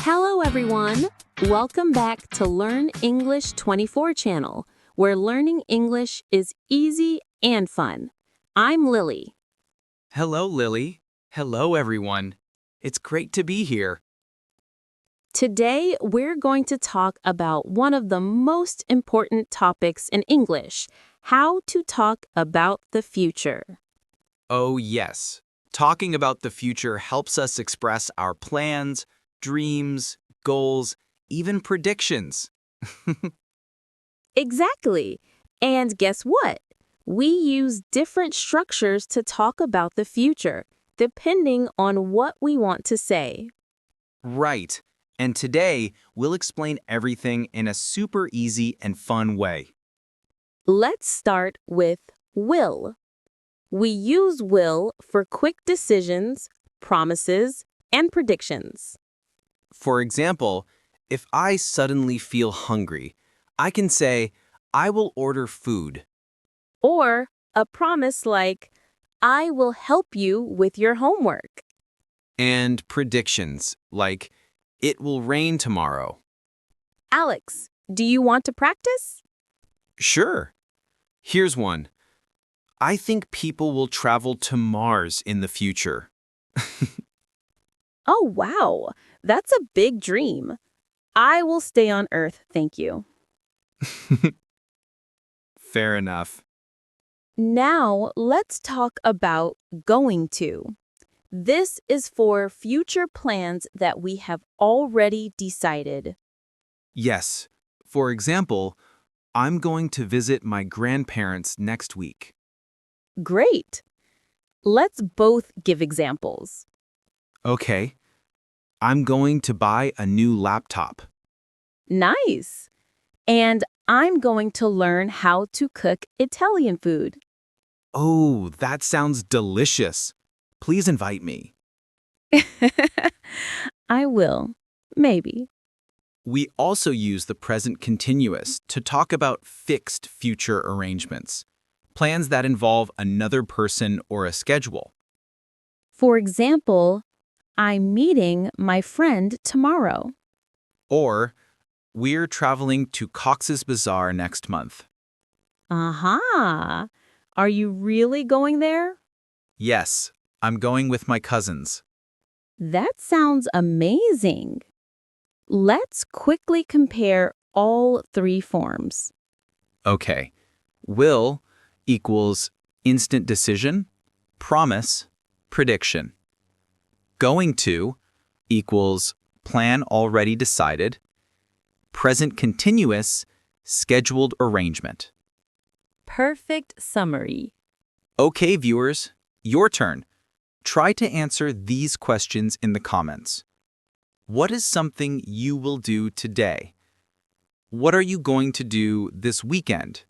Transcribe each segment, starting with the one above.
Hello everyone! Welcome back to Learn English 24 channel, where learning English is easy and fun. I'm Lily. Hello, Lily. Hello, everyone. It's great to be here. Today, we're going to talk about one of the most important topics in English, how to talk about the future. Oh, yes. Talking about the future helps us express our plans, dreams, goals, even predictions. Exactly. And guess what? We use different structures to talk about the future, depending on what we want to say. Right. And today, we'll explain everything in a super easy and fun way. Let's start with will. We use will for quick decisions, promises, and predictions. For example, if I suddenly feel hungry, I can say, I will order food. Or a promise like, I will help you with your homework. And predictions, like, it will rain tomorrow. Alex, do you want to practice? Sure. Here's one. I think people will travel to Mars in the future. Oh, wow. That's a big dream. I will stay on Earth, thank you. Fair enough. Now, let's talk about going to. This is for future plans that we have already decided. Yes. For example, I'm going to visit my grandparents next week. Great. Let's both give examples. Okay. I'm going to buy a new laptop. Nice. And I'm going to learn how to cook Italian food. Oh, that sounds delicious. Please invite me. I will. Maybe. We also use the present continuous to talk about fixed future arrangements, plans that involve another person or a schedule. For example, I'm meeting my friend tomorrow. Or, we're traveling to Cox's Bazaar next month. Aha! Are you really going there? Yes, I'm going with my cousins. That sounds amazing. Let's quickly compare all three forms. Okay. Will equals instant decision, promise, prediction. Going to equals plan already decided, present continuous, scheduled arrangement. Perfect summary. Okay, viewers, your turn. Try to answer these questions in the comments. What is something you will do today? What are you going to do this weekend?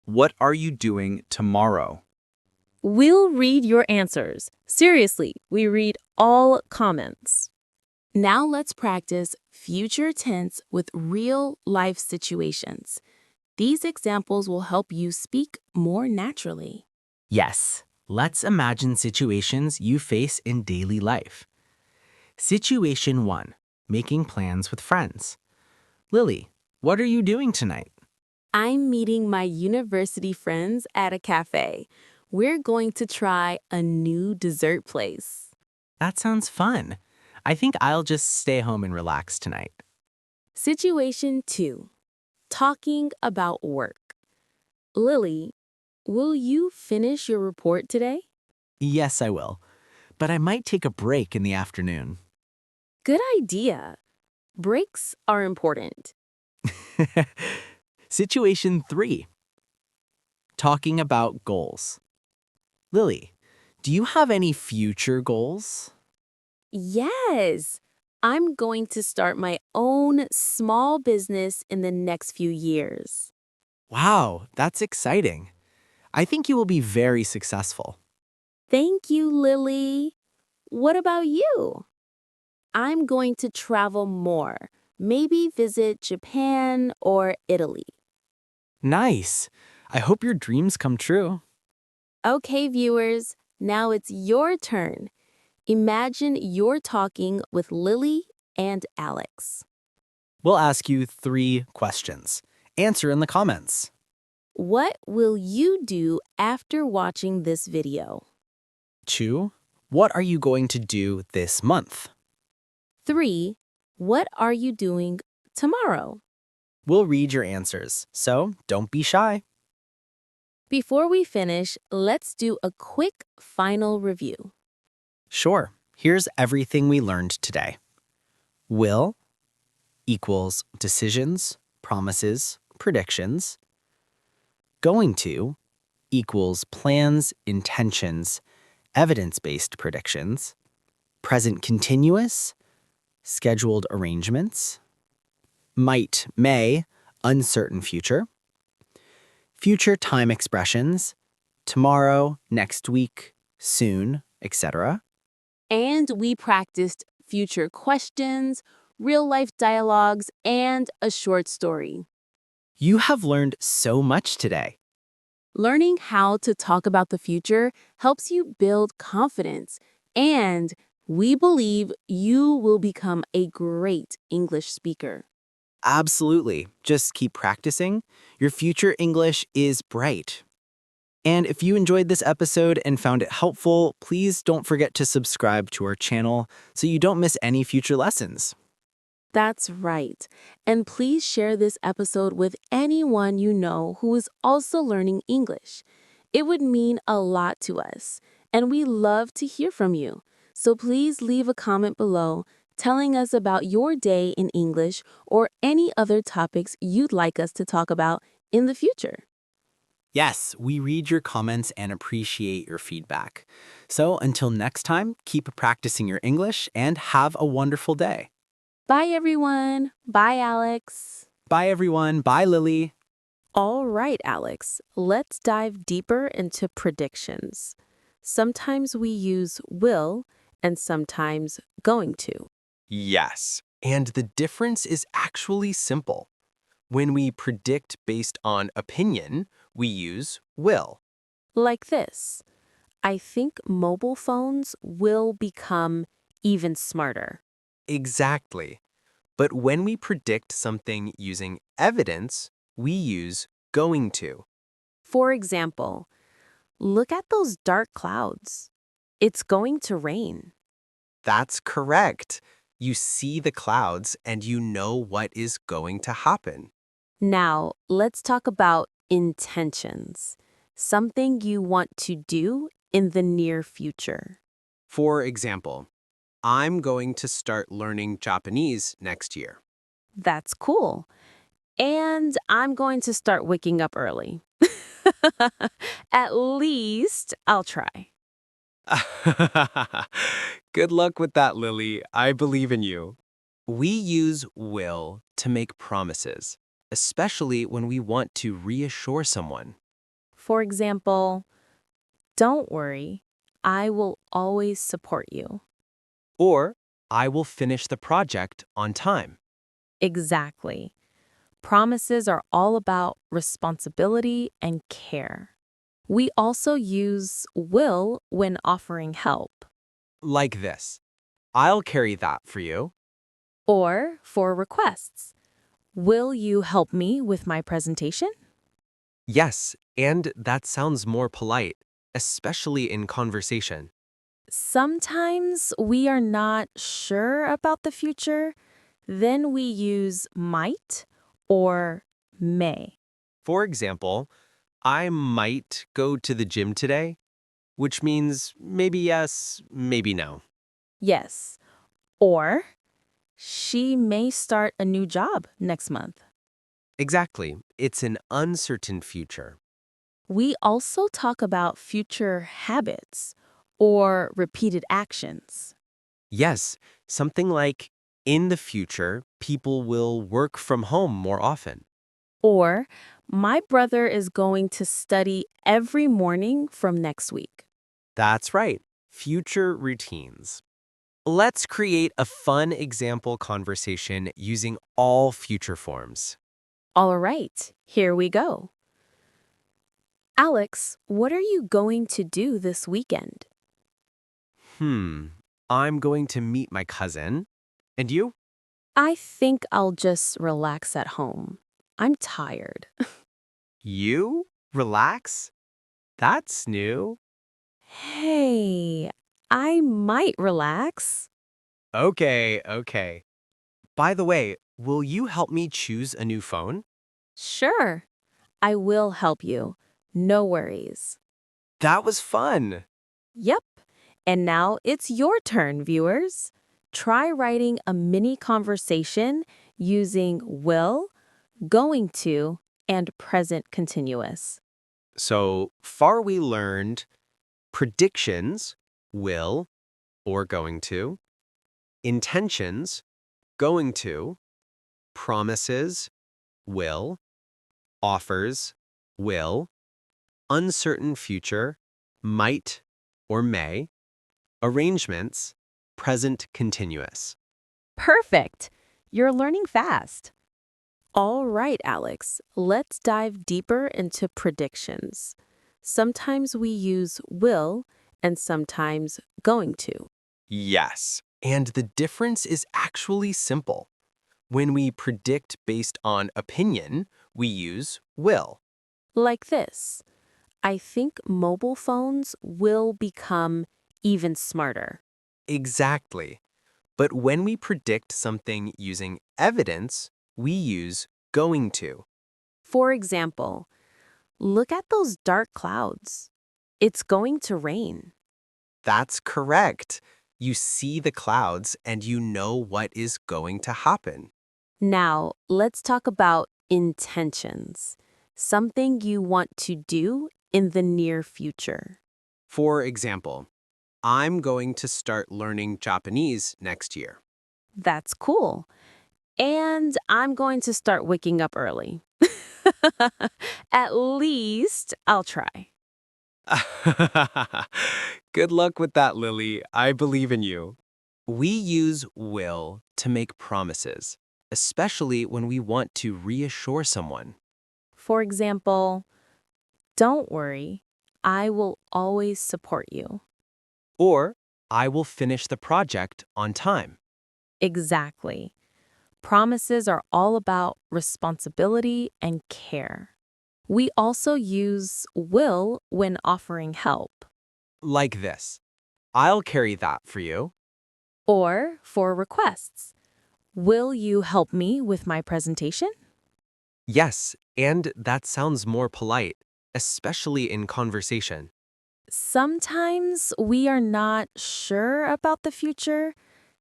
What are you doing tomorrow? We'll read your answers. Seriously, we read all comments. Now let's practice future tense with real life situations. These examples will help you speak more naturally. Yes, let's imagine situations you face in daily life. Situation 1. Making plans with friends. Lily, what are you doing tonight? I'm meeting my university friends at a cafe. We're going to try a new dessert place. That sounds fun. I think I'll just stay home and relax tonight. Situation 2. Talking about work. Lily, will you finish your report today? Yes, I will. But I might take a break in the afternoon. Good idea. Breaks are important. Situation 3. Talking about goals. Lily, do you have any future goals? Yes, I'm going to start my own small business in the next few years. Wow, that's exciting. I think you will be very successful. Thank you, Lily. What about you? I'm going to travel more, maybe visit Japan or Italy. Nice. I hope your dreams come true. Okay, viewers, now it's your turn. Imagine you're talking with Lily and Alex. We'll ask you 3 questions. Answer in the comments. What will you do after watching this video? 2. What are you going to do this month? 3. What are you doing tomorrow? We'll read your answers, so don't be shy. Before we finish, let's do a quick final review. Sure, here's everything we learned today. Will equals decisions, promises, predictions. Going to equals plans, intentions, evidence-based predictions. Present continuous, scheduled arrangements. Might, may, uncertain future. Future time expressions, tomorrow, next week, soon, etc. And we practiced future questions, real-life dialogues, and a short story. You have learned so much today. Learning how to talk about the future helps you build confidence, and we believe you will become a great English speaker. Absolutely. Just keep practicing. Your future English is bright. And if you enjoyed this episode and found it helpful, please don't forget to subscribe to our channel so you don't miss any future lessons. That's right. And please share this episode with anyone you know who is also learning English. It would mean a lot to us, and we love to hear from you. So please leave a comment below telling us about your day in English or any other topics you'd like us to talk about in the future. Yes, we read your comments and appreciate your feedback. So until next time, keep practicing your English and have a wonderful day. Bye, everyone. Bye, Alex. Bye, everyone. Bye, Lily. All right, Alex, let's dive deeper into predictions. Sometimes we use will and sometimes going to. Yes, and the difference is actually simple. When we predict based on opinion, we use will. Like this, I think mobile phones will become even smarter. Exactly. But when we predict something using evidence, we use going to. For example, look at those dark clouds. It's going to rain. That's correct. You see the clouds and you know what is going to happen. Now, let's talk about intentions, something you want to do in the near future. For example, I'm going to start learning Japanese next year. That's cool. And I'm going to start waking up early. At least I'll try. Good luck with that, Lily. I believe in you. We use will to make promises, especially when we want to reassure someone. For example, don't worry, I will always support you. Or, I will finish the project on time. Exactly. Promises are all about responsibility and care. We also use will when offering help, Like this. I'll carry that for you. or for requests. Will you help me with my presentation? Yes, and that sounds more polite, especially in conversation. Sometimes we are not sure about the future, then we use might or may. For example, I might go to the gym today, which means maybe yes, maybe no. Yes. Or she may start a new job next month. Exactly. It's an uncertain future. We also talk about future habits or repeated actions. Yes, something like in the future, people will work from home more often. Or my brother is going to study every morning from next week. That's right, future routines. Let's create a fun example conversation using all future forms. All right, here we go. Alex, what are you going to do this weekend? I'm going to meet my cousin. And you? I think I'll just relax at home. I'm tired. You? Relax? That's new. Hey, I might relax. Okay. By the way, will you help me choose a new phone? Sure, I will help you. No worries. That was fun. Yep. And now it's your turn, viewers. Try writing a mini conversation using will, going to, and present continuous. So far we learned predictions, will or going to, intentions, going to, promises, will, offers, will, uncertain future, might or may, arrangements, present continuous. Perfect. You're learning fast. All right, Alex, let's dive deeper into predictions. Sometimes we use will and sometimes going to. Yes, and the difference is actually simple. When we predict based on opinion, we use will. Like this: I think mobile phones will become even smarter. Exactly. But when we predict something using evidence, we use going to. For example, look at those dark clouds. It's going to rain. That's correct. You see the clouds and you know what is going to happen. Now, let's talk about intentions, something you want to do in the near future. For example, I'm going to start learning Japanese next year. That's cool. And I'm going to start waking up early. At least I'll try. Good luck with that, Lily. I believe in you. We use will to make promises, especially when we want to reassure someone. For example, don't worry, I will always support you. Or, I will finish the project on time. Exactly. Promises are all about responsibility and care. We also use will when offering help, Like this. I'll carry that for you. or for requests. Will you help me with my presentation? Yes, and that sounds more polite, especially in conversation. Sometimes we are not sure about the future,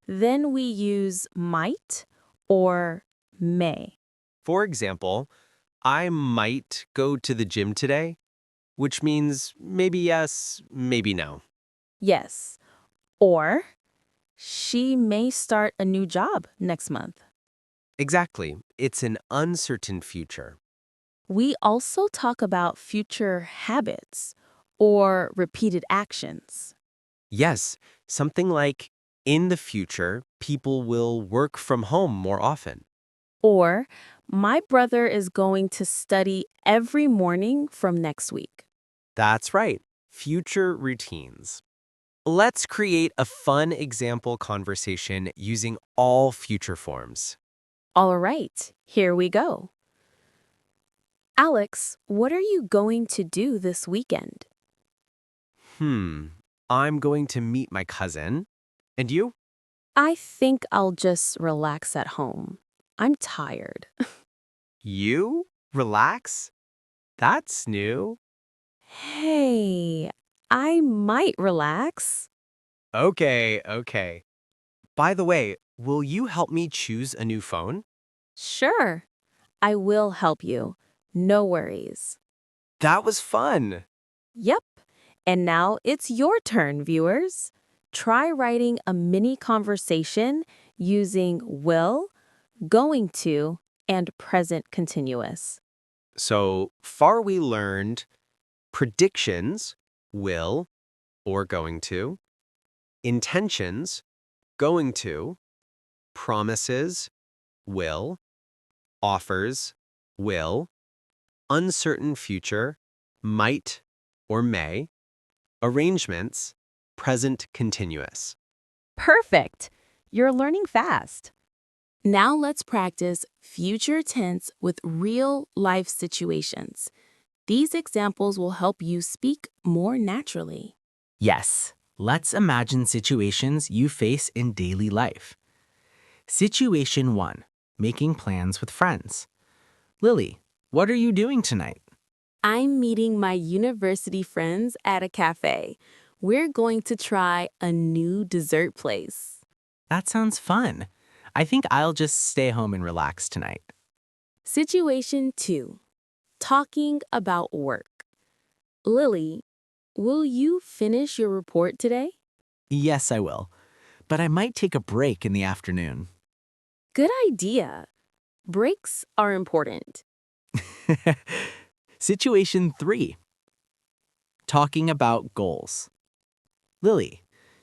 then we use might or may. For example, I might go to the gym today, which means maybe yes, maybe no. Yes. Or she may start a new job next month. Exactly. It's an uncertain future. We also talk about future habits or repeated actions. Yes, something like in the future, people will work from home more often. Or my brother is going to study every morning from next week. That's right, future routines. Let's create a fun example conversation using all future forms. All right, here we go. Alex, what are you going to do this weekend? I'm going to meet my cousin. And you? I think I'll just relax at home. I'm tired. You? Relax? That's new. Hey, I might relax. Okay. By the way, will you help me choose a new phone? Sure, I will help you. No worries. That was fun. Yep. And now it's your turn, viewers. Try writing a mini conversation using will, going to, and present continuous. So far we learned predictions, will or going to, intentions, going to, promises, will, offers, will, uncertain future, might or may, arrangements, present continuous. Perfect. You're learning fast. Now let's practice future tense with real life situations. These examples will help you speak more naturally. Yes, let's imagine situations you face in daily life. Situation 1. Making plans with friends. Lily, what are you doing tonight? I'm meeting my university friends at a cafe. We're going to try a new dessert place. That sounds fun. I think I'll just stay home and relax tonight. Situation 2. Talking about work. Lily, will you finish your report today? Yes, I will. But I might take a break in the afternoon. Good idea. Breaks are important. Situation 3. Talking about goals. Lily,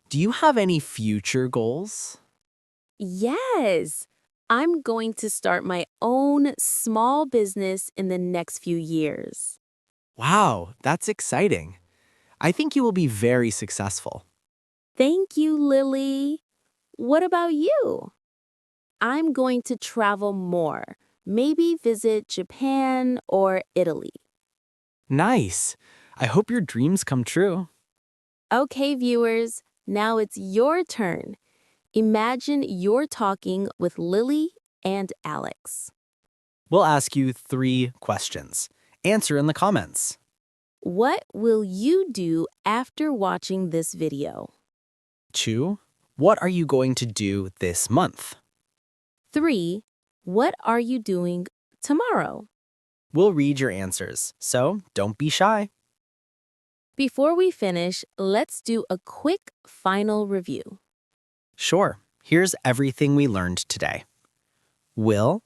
do you have any future goals? Yes, I'm going to start my own small business in the next few years. Wow, that's exciting. I think you will be very successful. Thank you, Lily. What about you? I'm going to travel more, maybe visit Japan or Italy. Nice. I hope your dreams come true. Okay, viewers, now it's your turn. Imagine you're talking with Lily and Alex. We'll ask you 3 questions. Answer in the comments. What will you do after watching this video? 2. What are you going to do this month? 3. What are you doing tomorrow? We'll read your answers, so don't be shy. Before we finish, let's do a quick final review. Sure, here's everything we learned today. Will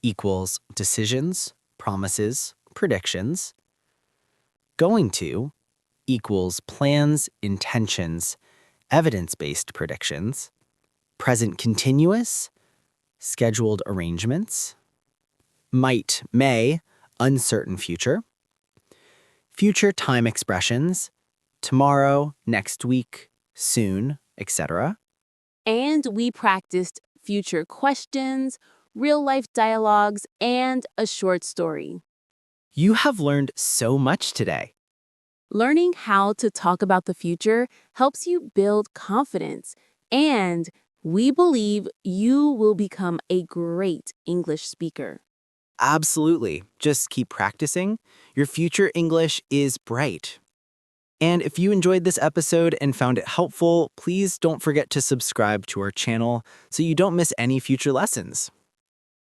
equals decisions, promises, predictions. Going to equals plans, intentions, evidence-based predictions. Present continuous, scheduled arrangements. Might, may, uncertain future. Future time expressions, tomorrow, next week, soon, etc. And we practiced future questions, real-life dialogues, and a short story. You have learned so much today. Learning how to talk about the future helps you build confidence, and we believe you will become a great English speaker. Absolutely. Just keep practicing. Your future English is bright. And if you enjoyed this episode and found it helpful, please don't forget to subscribe to our channel so you don't miss any future lessons.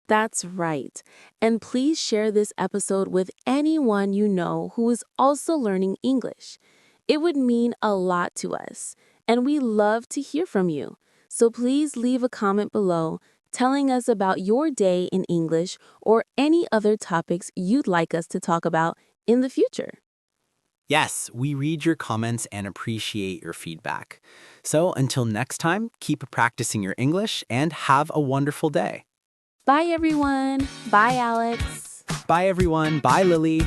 That's right. And please share this episode with anyone you know who is also learning English. It would mean a lot to us, and we love to hear from you. So please leave a comment below telling us about your day in English or any other topics you'd like us to talk about in the future. Yes, we read your comments and appreciate your feedback. So until next time, keep practicing your English and have a wonderful day. Bye, everyone. Bye, Alex. Bye, everyone. Bye, Lily.